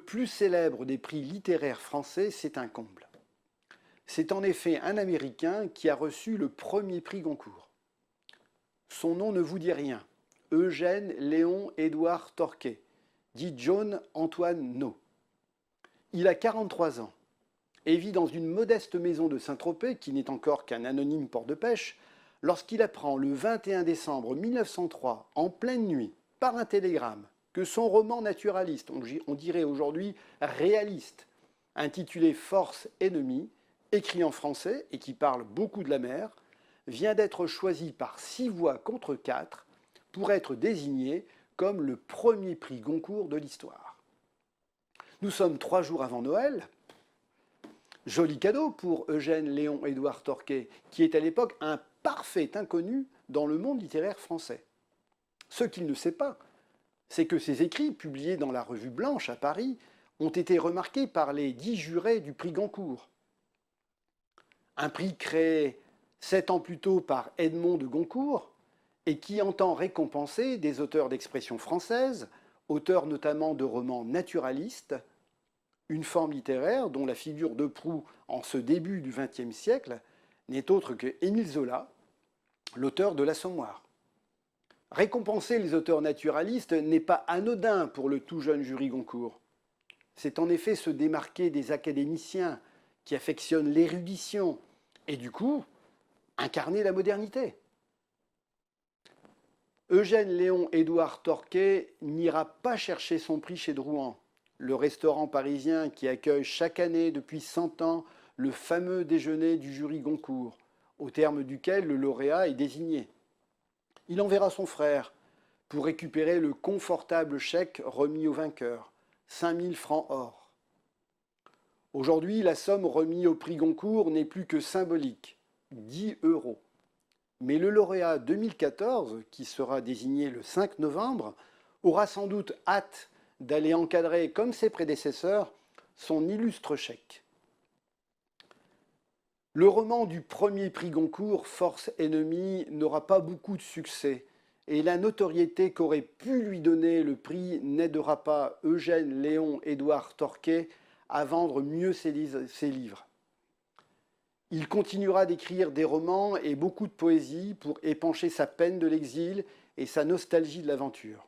plus célèbre des prix littéraires français, c'est un comble. C'est en effet un Américain qui a reçu le premier prix Goncourt. Son nom ne vous dit rien. Eugène Léon Édouard Torquet, dit John Antoine No. Il a 43 ans et vit dans une modeste maison de Saint-Tropez, qui n'est encore qu'un anonyme port de pêche, lorsqu'il apprend le 21 décembre 1903, en pleine nuit, par un télégramme, que son roman naturaliste, on dirait aujourd'hui réaliste, intitulé Force ennemie, écrit en français et qui parle beaucoup de la mer, vient d'être choisi par 6 voix contre 4 pour être désigné comme le premier prix Goncourt de l'histoire. Nous sommes 3 jours avant Noël. Joli cadeau pour Eugène Léon Édouard Torquet, qui est à l'époque un parfait inconnu dans le monde littéraire français. Ce qu'il ne sait pas, c'est que ses écrits, publiés dans la Revue Blanche à Paris, ont été remarqués par les 10 jurés du prix Goncourt. Un prix créé 7 ans plus tôt par Edmond de Goncourt et qui entend récompenser des auteurs d'expression française, auteurs notamment de romans naturalistes, une forme littéraire dont la figure de proue en ce début du XXe siècle n'est autre que Émile Zola, l'auteur de l'Assommoir. Récompenser les auteurs naturalistes n'est pas anodin pour le tout jeune jury Goncourt. C'est en effet se démarquer des académiciens qui affectionnent l'érudition et du coup incarner la modernité. Eugène Léon Édouard Torquet n'ira pas chercher son prix chez Drouan, le restaurant parisien qui accueille chaque année depuis 100 ans le fameux déjeuner du jury Goncourt, au terme duquel le lauréat est désigné. Il enverra son frère pour récupérer le confortable chèque remis au vainqueur, 5 000 francs or. Aujourd'hui, la somme remise au prix Goncourt n'est plus que symbolique, 10 euros. Mais le lauréat 2014, qui sera désigné le 5 novembre, aura sans doute hâte d'aller encadrer, comme ses prédécesseurs, son illustre chèque. Le roman du premier prix Goncourt, Force ennemie, n'aura pas beaucoup de succès, et la notoriété qu'aurait pu lui donner le prix n'aidera pas Eugène Léon Édouard Torquet à vendre mieux ses livres. Il continuera d'écrire des romans et beaucoup de poésie pour épancher sa peine de l'exil et sa nostalgie de l'aventure.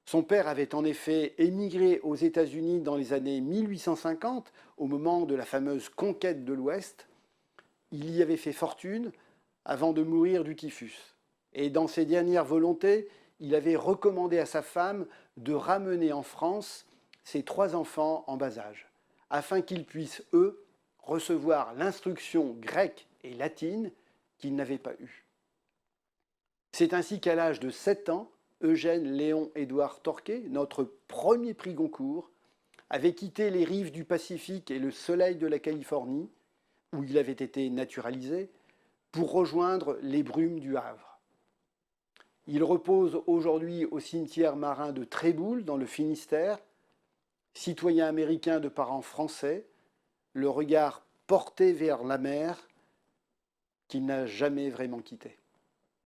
Son père avait en effet émigré aux États-Unis dans les années 1850, au moment de la fameuse conquête de l'Ouest. Il y avait fait fortune avant de mourir du typhus. Et dans ses dernières volontés, il avait recommandé à sa femme de ramener en France ses 3 enfants en bas âge, afin qu'ils puissent, eux, recevoir l'instruction grecque et latine qu'ils n'avaient pas eue. C'est ainsi qu'à l'âge de 7 ans, Eugène Léon Édouard Torquet, notre premier prix Goncourt, avait quitté les rives du Pacifique et le soleil de la Californie, où il avait été naturalisé, pour rejoindre les brumes du Havre. Il repose aujourd'hui au cimetière marin de Tréboul, dans le Finistère, citoyen américain de parents français, le regard porté vers la mer qu'il n'a jamais vraiment quitté.